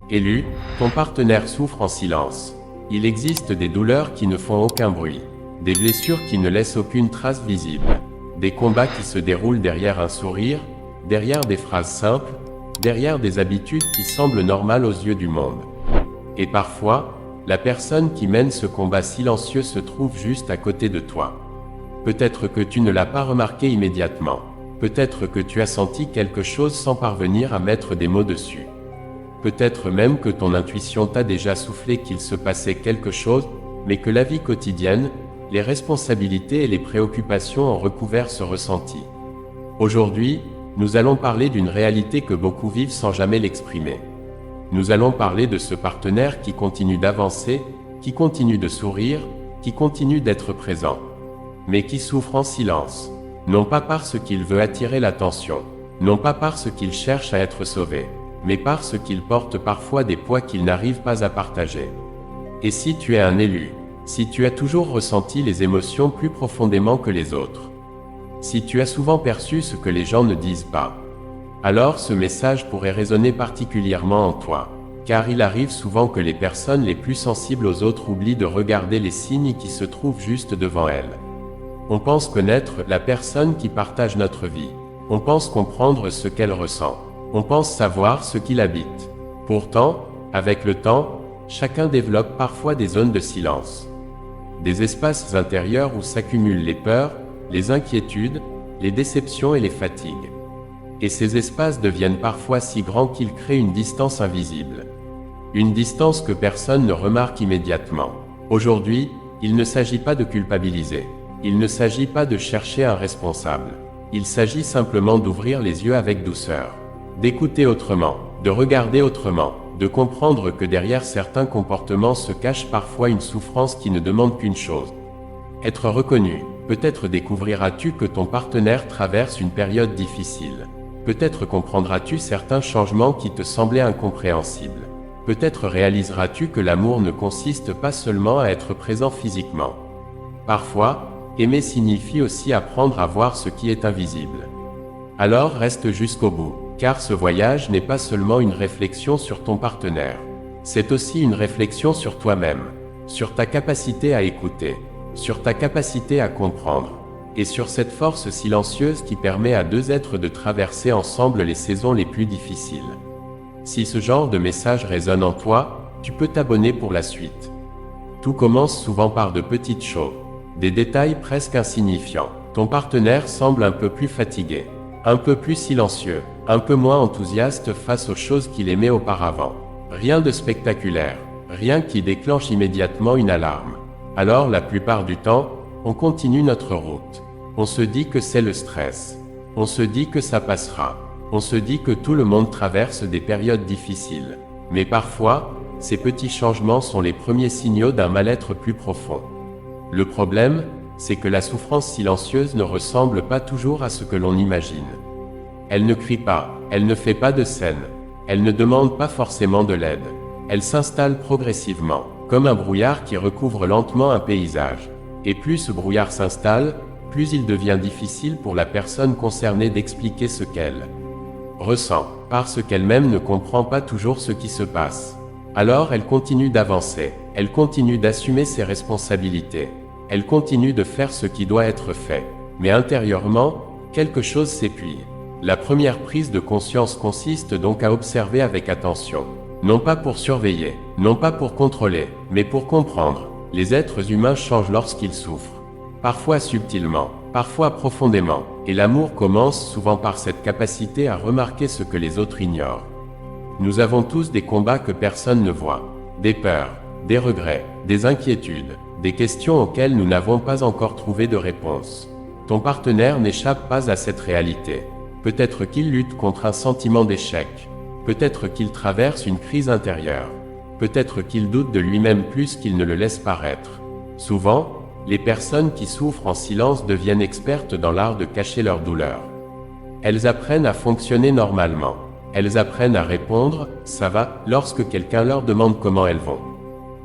Élu, ton partenaire souffre en silence. Il existe des douleurs qui ne font aucun bruit, des blessures qui ne laissent aucune trace visible, des combats qui se déroulent derrière un sourire, derrière des phrases simples, derrière des habitudes qui semblent normales aux yeux du monde. Et parfois, la personne qui mène ce combat silencieux se trouve juste à côté de toi. Peut-être que tu ne l'as pas remarqué immédiatement. Peut-être que tu as senti quelque chose sans parvenir à mettre des mots dessus. Peut-être même que ton intuition t'a déjà soufflé qu'il se passait quelque chose, mais que la vie quotidienne, les responsabilités et les préoccupations ont recouvert ce ressenti. Aujourd'hui, nous allons parler d'une réalité que beaucoup vivent sans jamais l'exprimer. Nous allons parler de ce partenaire qui continue d'avancer, qui continue de sourire, qui continue d'être présent, mais qui souffre en silence. Non pas parce qu'il veut attirer l'attention, non pas parce qu'il cherche à être sauvé, mais parce qu'il porte parfois des poids qu'il n'arrive pas à partager. Et si tu es un élu, si tu as toujours ressenti les émotions plus profondément que les autres, si tu as souvent perçu ce que les gens ne disent pas, alors ce message pourrait résonner particulièrement en toi, car il arrive souvent que les personnes les plus sensibles aux autres oublient de regarder les signes qui se trouvent juste devant elles. On pense connaître la personne qui partage notre vie. On pense comprendre ce qu'elle ressent. On pense savoir ce qui l'habite. Pourtant, avec le temps, chacun développe parfois des zones de silence. Des espaces intérieurs où s'accumulent les peurs, les inquiétudes, les déceptions et les fatigues. Et ces espaces deviennent parfois si grands qu'ils créent une distance invisible. Une distance que personne ne remarque immédiatement. Aujourd'hui, il ne s'agit pas de culpabiliser. Il ne s'agit pas de chercher un responsable. Il s'agit simplement d'ouvrir les yeux avec douceur, d'écouter autrement, de regarder autrement, de comprendre que derrière certains comportements se cache parfois une souffrance qui ne demande qu'une chose. Être reconnu. Peut-être découvriras-tu que ton partenaire traverse une période difficile. Peut-être comprendras-tu certains changements qui te semblaient incompréhensibles. Peut-être réaliseras-tu que l'amour ne consiste pas seulement à être présent physiquement. Parfois, aimer signifie aussi apprendre à voir ce qui est invisible. Alors reste jusqu'au bout, car ce voyage n'est pas seulement une réflexion sur ton partenaire. C'est aussi une réflexion sur toi-même, sur ta capacité à écouter, sur ta capacité à comprendre, et sur cette force silencieuse qui permet à deux êtres de traverser ensemble les saisons les plus difficiles. Si ce genre de message résonne en toi, tu peux t'abonner pour la suite. Tout commence souvent par de petites choses. Des détails presque insignifiants. Ton partenaire semble un peu plus fatigué, un peu plus silencieux, un peu moins enthousiaste face aux choses qu'il aimait auparavant. Rien de spectaculaire, rien qui déclenche immédiatement une alarme. Alors la plupart du temps, on continue notre route. On se dit que c'est le stress. On se dit que ça passera. On se dit que tout le monde traverse des périodes difficiles. Mais parfois, ces petits changements sont les premiers signaux d'un mal-être plus profond. Le problème, c'est que la souffrance silencieuse ne ressemble pas toujours à ce que l'on imagine. Elle ne crie pas, elle ne fait pas de scène, elle ne demande pas forcément de l'aide. Elle s'installe progressivement, comme un brouillard qui recouvre lentement un paysage. Et plus ce brouillard s'installe, plus il devient difficile pour la personne concernée d'expliquer ce qu'elle ressent, parce qu'elle-même ne comprend pas toujours ce qui se passe. Alors elle continue d'avancer, elle continue d'assumer ses responsabilités, elle continue de faire ce qui doit être fait. Mais intérieurement, quelque chose s'épuise. La première prise de conscience consiste donc à observer avec attention. Non pas pour surveiller, non pas pour contrôler, mais pour comprendre. Les êtres humains changent lorsqu'ils souffrent. Parfois subtilement, parfois profondément. Et l'amour commence souvent par cette capacité à remarquer ce que les autres ignorent. Nous avons tous des combats que personne ne voit, des peurs, des regrets, des inquiétudes, des questions auxquelles nous n'avons pas encore trouvé de réponse. Ton partenaire n'échappe pas à cette réalité. Peut-être qu'il lutte contre un sentiment d'échec. Peut-être qu'il traverse une crise intérieure. Peut-être qu'il doute de lui-même plus qu'il ne le laisse paraître. Souvent, les personnes qui souffrent en silence deviennent expertes dans l'art de cacher leur douleur. Elles apprennent à fonctionner normalement. Elles apprennent à répondre « ça va » lorsque quelqu'un leur demande comment elles vont.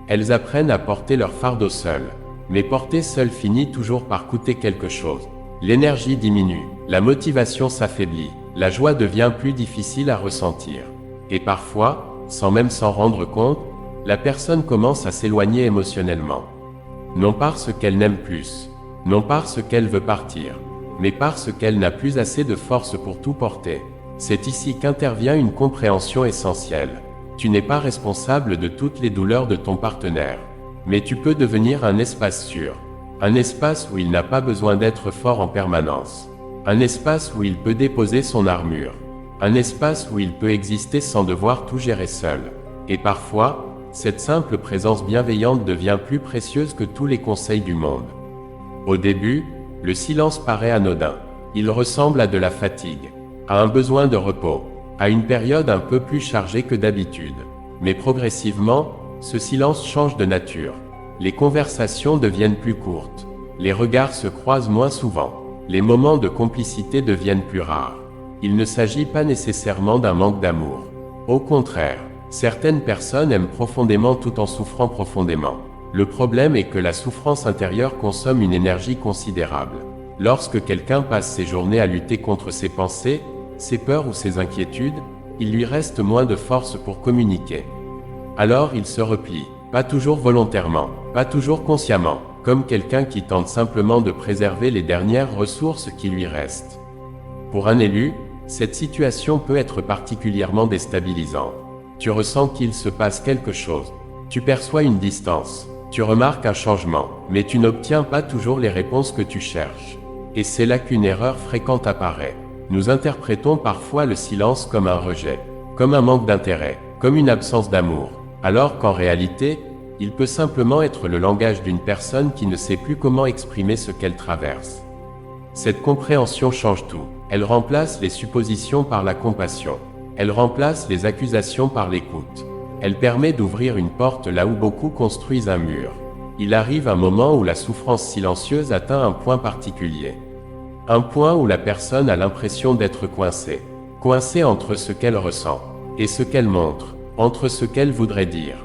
Elles apprennent à porter leur fardeau seules. Mais porter seul finit toujours par coûter quelque chose. L'énergie diminue, la motivation s'affaiblit, la joie devient plus difficile à ressentir. Et parfois, sans même s'en rendre compte, la personne commence à s'éloigner émotionnellement. Non parce qu'elle n'aime plus, non parce qu'elle veut partir, mais parce qu'elle n'a plus assez de force pour tout porter. C'est ici qu'intervient une compréhension essentielle. Tu n'es pas responsable de toutes les douleurs de ton partenaire, mais tu peux devenir un espace sûr, un espace où il n'a pas besoin d'être fort en permanence, un espace où il peut déposer son armure, un espace où il peut exister sans devoir tout gérer seul. Et parfois, cette simple présence bienveillante devient plus précieuse que tous les conseils du monde. Au début, le silence paraît anodin. Il ressemble à de la fatigue, à un besoin de repos, à une période un peu plus chargée que d'habitude. Mais progressivement, ce silence change de nature. Les conversations deviennent plus courtes. Les regards se croisent moins souvent. Les moments de complicité deviennent plus rares. Il ne s'agit pas nécessairement d'un manque d'amour. Au contraire, certaines personnes aiment profondément tout en souffrant profondément. Le problème est que la souffrance intérieure consomme une énergie considérable. Lorsque quelqu'un passe ses journées à lutter contre ses pensées, ses peurs ou ses inquiétudes, il lui reste moins de force pour communiquer. Alors il se replie, pas toujours volontairement, pas toujours consciemment, comme quelqu'un qui tente simplement de préserver les dernières ressources qui lui restent. Pour un élu, cette situation peut être particulièrement déstabilisante. Tu ressens qu'il se passe quelque chose. Tu perçois une distance. Tu remarques un changement, mais tu n'obtiens pas toujours les réponses que tu cherches. Et c'est là qu'une erreur fréquente apparaît. Nous interprétons parfois le silence comme un rejet, comme un manque d'intérêt, comme une absence d'amour, alors qu'en réalité, il peut simplement être le langage d'une personne qui ne sait plus comment exprimer ce qu'elle traverse. Cette compréhension change tout. Elle remplace les suppositions par la compassion. Elle remplace les accusations par l'écoute. Elle permet d'ouvrir une porte là où beaucoup construisent un mur. Il arrive un moment où la souffrance silencieuse atteint un point particulier. Un point où la personne a l'impression d'être coincée. Coincée entre ce qu'elle ressent et ce qu'elle montre, entre ce qu'elle voudrait dire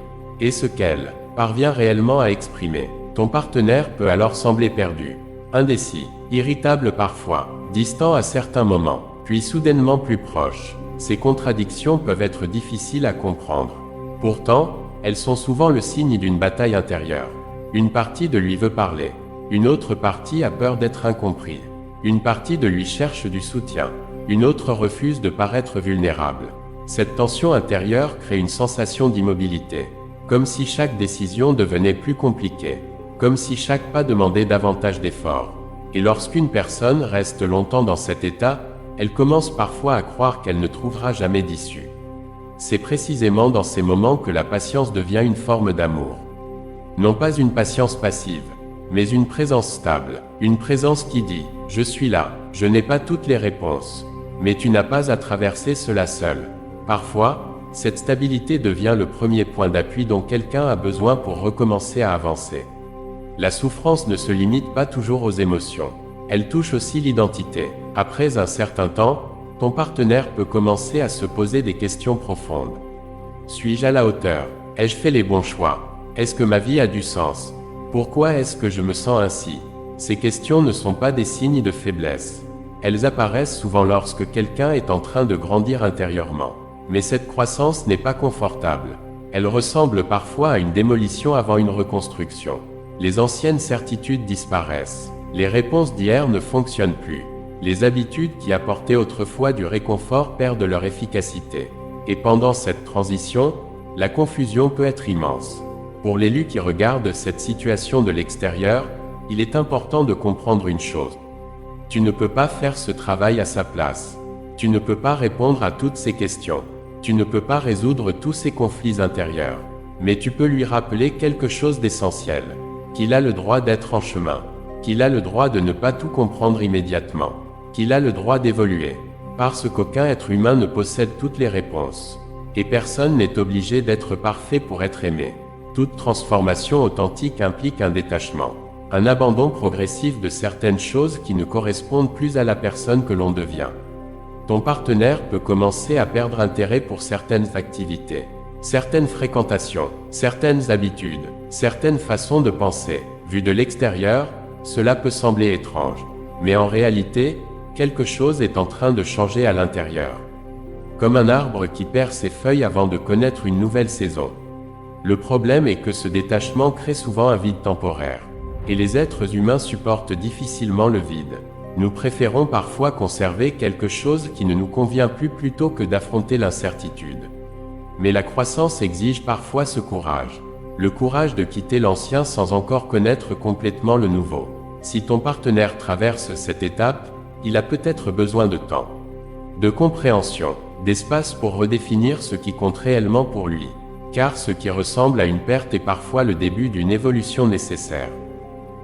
et ce qu'elle parvient réellement à exprimer. Ton partenaire peut alors sembler perdu, indécis, irritable parfois, distant à certains moments, puis soudainement plus proche. Ces contradictions peuvent être difficiles à comprendre. Pourtant, elles sont souvent le signe d'une bataille intérieure. Une partie de lui veut parler. Une autre partie a peur d'être incompris. Une partie de lui cherche du soutien. Une autre refuse de paraître vulnérable. Cette tension intérieure crée une sensation d'immobilité. Comme si chaque décision devenait plus compliquée. Comme si chaque pas demandait davantage d'efforts. Et lorsqu'une personne reste longtemps dans cet état, elle commence parfois à croire qu'elle ne trouvera jamais d'issue. C'est précisément dans ces moments que la patience devient une forme d'amour. Non pas une patience passive, mais une présence stable, une présence qui dit « Je suis là, je n'ai pas toutes les réponses, mais tu n'as pas à traverser cela seul ». Parfois, cette stabilité devient le premier point d'appui dont quelqu'un a besoin pour recommencer à avancer. La souffrance ne se limite pas toujours aux émotions. Elle touche aussi l'identité. Après un certain temps, ton partenaire peut commencer à se poser des questions profondes. Suis-je à la hauteur? Ai-je fait les bons choix? Est-ce que ma vie a du sens? Pourquoi est-ce que je me sens ainsi? Ces questions ne sont pas des signes de faiblesse. Elles apparaissent souvent lorsque quelqu'un est en train de grandir intérieurement. Mais cette croissance n'est pas confortable. Elle ressemble parfois à une démolition avant une reconstruction. Les anciennes certitudes disparaissent. Les réponses d'hier ne fonctionnent plus. Les habitudes qui apportaient autrefois du réconfort perdent leur efficacité. Et pendant cette transition, la confusion peut être immense. Pour l'élu qui regarde cette situation de l'extérieur, il est important de comprendre une chose. Tu ne peux pas faire ce travail à sa place. Tu ne peux pas répondre à toutes ces questions. Tu ne peux pas résoudre tous ces conflits intérieurs. Mais tu peux lui rappeler quelque chose d'essentiel. Qu'il a le droit d'être en chemin. Qu'il a le droit de ne pas tout comprendre immédiatement. Qu'il a le droit d'évoluer. Parce qu'aucun être humain ne possède toutes les réponses. Et personne n'est obligé d'être parfait pour être aimé. Toute transformation authentique implique un détachement. Un abandon progressif de certaines choses qui ne correspondent plus à la personne que l'on devient. Ton partenaire peut commencer à perdre intérêt pour certaines activités, certaines fréquentations, certaines habitudes, certaines façons de penser. Vu de l'extérieur, cela peut sembler étrange. Mais en réalité, quelque chose est en train de changer à l'intérieur. comme un arbre qui perd ses feuilles avant de connaître une nouvelle saison. Le problème est que ce détachement crée souvent un vide temporaire. Et les êtres humains supportent difficilement le vide. Nous préférons parfois conserver quelque chose qui ne nous convient plus plutôt que d'affronter l'incertitude. Mais la croissance exige parfois ce courage. Le courage de quitter l'ancien sans encore connaître complètement le nouveau. Si ton partenaire traverse cette étape, il a peut-être besoin de temps, de compréhension, d'espace pour redéfinir ce qui compte réellement pour lui. Car ce qui ressemble à une perte est parfois le début d'une évolution nécessaire.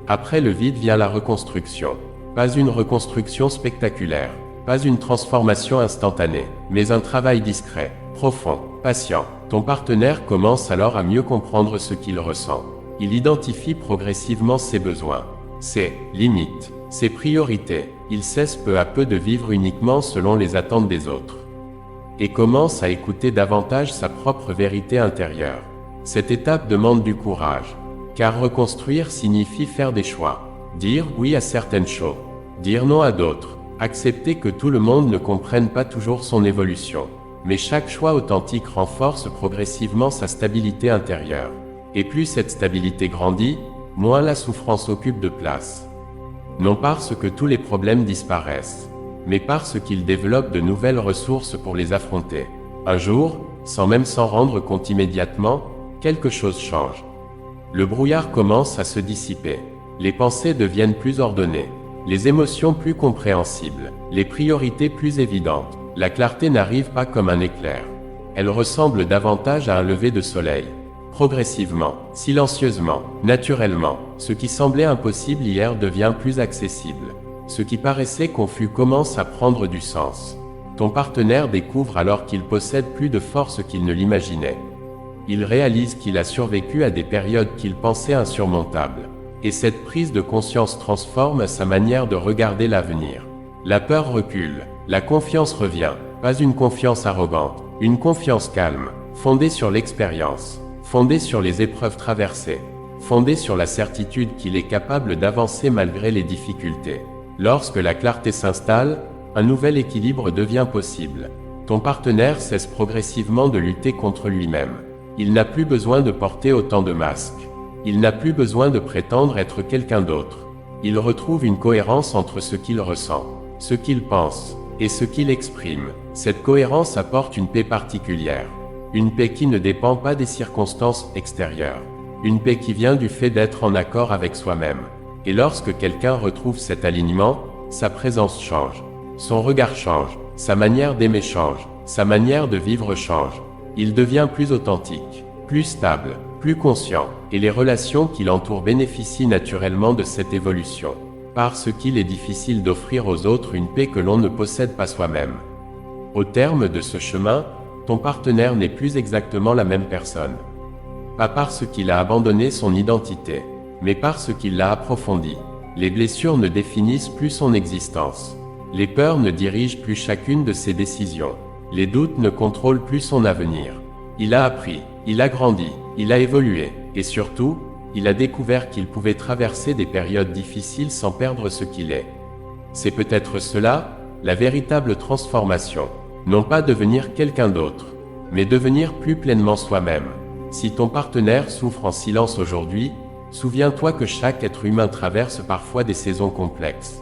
Après le vide vient la reconstruction. Pas une reconstruction spectaculaire, pas une transformation instantanée, mais un travail discret, profond, patient. Ton partenaire commence alors à mieux comprendre ce qu'il ressent. Il identifie progressivement ses besoins, ses limites, ses priorités. Il cesse peu à peu de vivre uniquement selon les attentes des autres. Et commence à écouter davantage sa propre vérité intérieure. Cette étape demande du courage, car reconstruire signifie faire des choix. Dire oui à certaines choses, dire non à d'autres, accepter que tout le monde ne comprenne pas toujours son évolution. Mais chaque choix authentique renforce progressivement sa stabilité intérieure. Et plus cette stabilité grandit, moins la souffrance occupe de place. Non parce que tous les problèmes disparaissent, mais parce qu'il développe de nouvelles ressources pour les affronter. Un jour, sans même s'en rendre compte immédiatement, quelque chose change. Le brouillard commence à se dissiper. Les pensées deviennent plus ordonnées, les émotions plus compréhensibles, les priorités plus évidentes. La clarté n'arrive pas comme un éclair. Elle ressemble davantage à un lever de soleil. Progressivement, silencieusement, naturellement, ce qui semblait impossible hier devient plus accessible. Ce qui paraissait confus commence à prendre du sens. Ton partenaire découvre alors qu'il possède plus de force qu'il ne l'imaginait. Il réalise qu'il a survécu à des périodes qu'il pensait insurmontables. Et cette prise de conscience transforme sa manière de regarder l'avenir. La peur recule, la confiance revient, pas une confiance arrogante, une confiance calme, fondée sur l'expérience, fondée sur les épreuves traversées, fondée sur la certitude qu'il est capable d'avancer malgré les difficultés. Lorsque la clarté s'installe, un nouvel équilibre devient possible. Ton partenaire cesse progressivement de lutter contre lui-même. Il n'a plus besoin de porter autant de masques. Il n'a plus besoin de prétendre être quelqu'un d'autre. Il retrouve une cohérence entre ce qu'il ressent, ce qu'il pense, et ce qu'il exprime. Cette cohérence apporte une paix particulière. Une paix qui ne dépend pas des circonstances extérieures. Une paix qui vient du fait d'être en accord avec soi-même. Et lorsque quelqu'un retrouve cet alignement, sa présence change. Son regard change, sa manière d'aimer change, sa manière de vivre change. Il devient plus authentique, plus stable, plus conscient, et les relations qui l'entourent bénéficient naturellement de cette évolution. Parce qu'il est difficile d'offrir aux autres une paix que l'on ne possède pas soi-même. Au terme de ce chemin, ton partenaire n'est plus exactement la même personne. Pas parce qu'il a abandonné son identité, mais parce qu'il l'a approfondie. Les blessures ne définissent plus son existence. Les peurs ne dirigent plus chacune de ses décisions. Les doutes ne contrôlent plus son avenir. Il a appris, il a grandi, il a évolué, et surtout, il a découvert qu'il pouvait traverser des périodes difficiles sans perdre ce qu'il est. C'est peut-être cela, la véritable transformation. Non pas devenir quelqu'un d'autre, mais devenir plus pleinement soi-même. Si ton partenaire souffre en silence aujourd'hui, souviens-toi que chaque être humain traverse parfois des saisons complexes.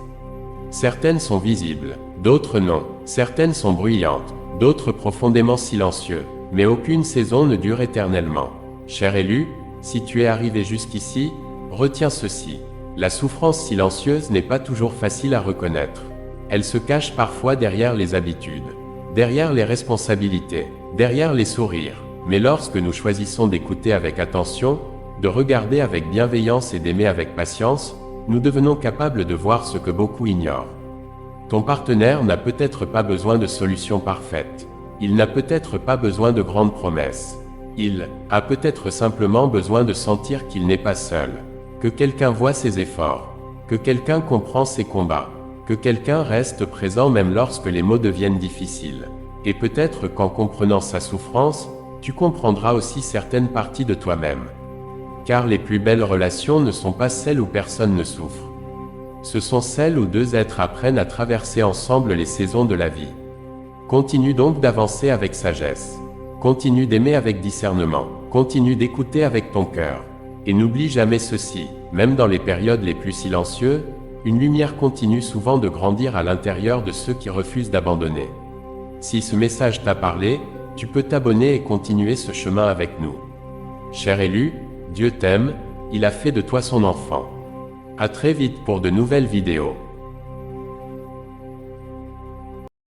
Certaines sont visibles, d'autres non. Certaines sont bruyantes, d'autres profondément silencieuses. Mais aucune saison ne dure éternellement. Cher élu, si tu es arrivé jusqu'ici, retiens ceci. La souffrance silencieuse n'est pas toujours facile à reconnaître. Elle se cache parfois derrière les habitudes, derrière les responsabilités, derrière les sourires. Mais lorsque nous choisissons d'écouter avec attention, de regarder avec bienveillance et d'aimer avec patience, nous devenons capables de voir ce que beaucoup ignorent. Ton partenaire n'a peut-être pas besoin de solutions parfaites. Il n'a peut-être pas besoin de grandes promesses. Il a peut-être simplement besoin de sentir qu'il n'est pas seul, que quelqu'un voit ses efforts, que quelqu'un comprend ses combats, que quelqu'un reste présent même lorsque les mots deviennent difficiles. Et peut-être qu'en comprenant sa souffrance, tu comprendras aussi certaines parties de toi-même. Car les plus belles relations ne sont pas celles où personne ne souffre. Ce sont celles où deux êtres apprennent à traverser ensemble les saisons de la vie. Continue donc d'avancer avec sagesse. Continue d'aimer avec discernement. Continue d'écouter avec ton cœur. Et n'oublie jamais ceci, même dans les périodes les plus silencieuses, une lumière continue souvent de grandir à l'intérieur de ceux qui refusent d'abandonner. Si ce message t'a parlé, tu peux t'abonner et continuer ce chemin avec nous. Cher élu, Dieu t'aime, il a fait de toi son enfant. À très vite pour de nouvelles vidéos.